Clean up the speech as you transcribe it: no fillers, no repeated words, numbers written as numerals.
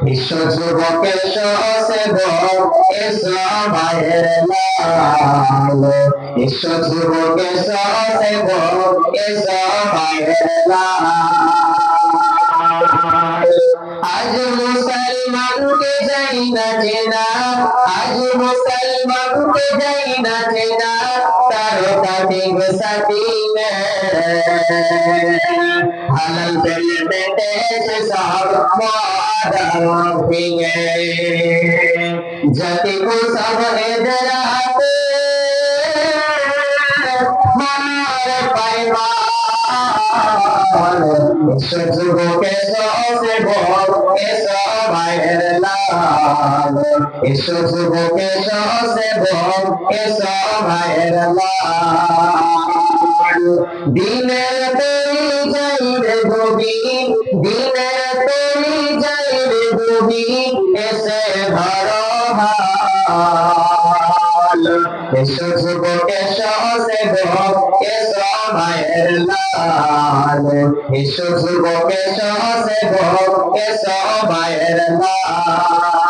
বিশ্ব যুবকের সেবক এসো মায়ের লাল, বিশ্ব যুবকের সেবক এসো মায়ের লাল। আজ মুসলমানকে যাই না চেনা, আজ মুসলমানকে যাই না চেনা, তারকা দিগ সাথী হালাল দিল বেটে সব মাদার পিঙে জাতি को सब इधर आते मार पैमान सजगो के से भोग के मायर लाल, सजगो के से भोग के मायर लाल। दिनेर तेरी जाइरे गोबी, दिनेर तेरी जाइरे गोबी ऐसे धरो हाल, এসো যুবক এসো সেবক এসো মায়ের লাল, এসো যুবক এসো সেবক এসো মায়ের লাল।